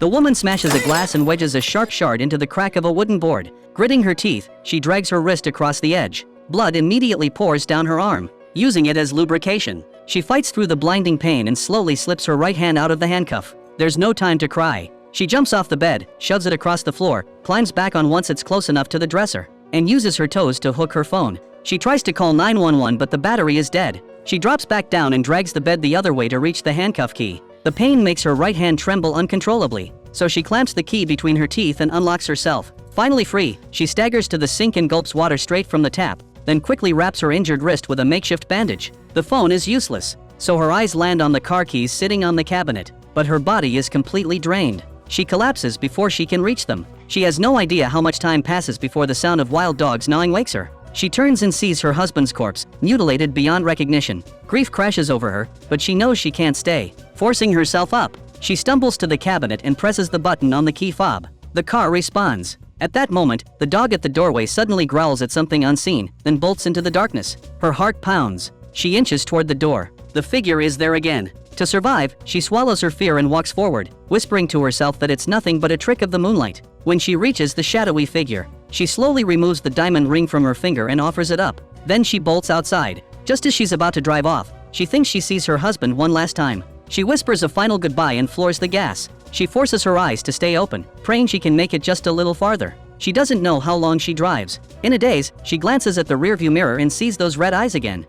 The woman smashes a glass and wedges a sharp shard into the crack of a wooden board. Gritting her teeth, she drags her wrist across the edge. Blood immediately pours down her arm, using it as lubrication. She fights through the blinding pain and slowly slips her right hand out of the handcuff. There's no time to cry. She jumps off the bed, shoves it across the floor, climbs back on once it's close enough to the dresser, and uses her toes to hook her phone. She tries to call 911 but the battery is dead. She drops back down and drags the bed the other way to reach the handcuff key. The pain makes her right hand tremble uncontrollably, so she clamps the key between her teeth and unlocks herself. Finally free, she staggers to the sink and gulps water straight from the tap, then quickly wraps her injured wrist with a makeshift bandage. The phone is useless, so her eyes land on the car keys sitting on the cabinet, but her body is completely drained. She collapses before she can reach them. She has no idea how much time passes before the sound of wild dogs gnawing wakes her. She turns and sees her husband's corpse, mutilated beyond recognition. Grief crashes over her, but she knows she can't stay. Forcing herself up, she stumbles to the cabinet and presses the button on the key fob. The car responds. At that moment, the dog at the doorway suddenly growls at something unseen, then bolts into the darkness. Her heart pounds. She inches toward the door. The figure is there again. To survive, she swallows her fear and walks forward, whispering to herself that it's nothing but a trick of the moonlight. When she reaches the shadowy figure, she slowly removes the diamond ring from her finger and offers it up. Then she bolts outside. Just as she's about to drive off, she thinks she sees her husband one last time. She whispers a final goodbye and floors the gas. She forces her eyes to stay open, praying she can make it just a little farther. She doesn't know how long she drives. In a daze, she glances at the rearview mirror and sees those red eyes again.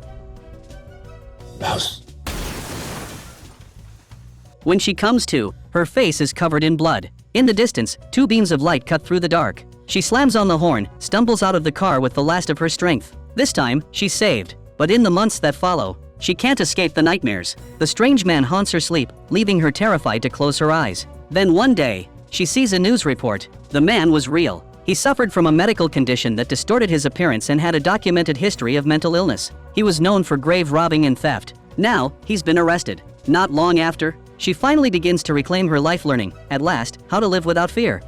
Mouse. When she comes to, her face is covered in blood. In the distance, two beams of light cut through the dark. She slams on the horn, stumbles out of the car with the last of her strength. This time, she's saved. But in the months that follow, she can't escape the nightmares. The strange man haunts her sleep, leaving her terrified to close her eyes. Then one day, she sees a news report. The man was real. He suffered from a medical condition that distorted his appearance and had a documented history of mental illness. He was known for grave robbing and theft. Now, he's been arrested. Not long after, she finally begins to reclaim her life, learning, at last, how to live without fear.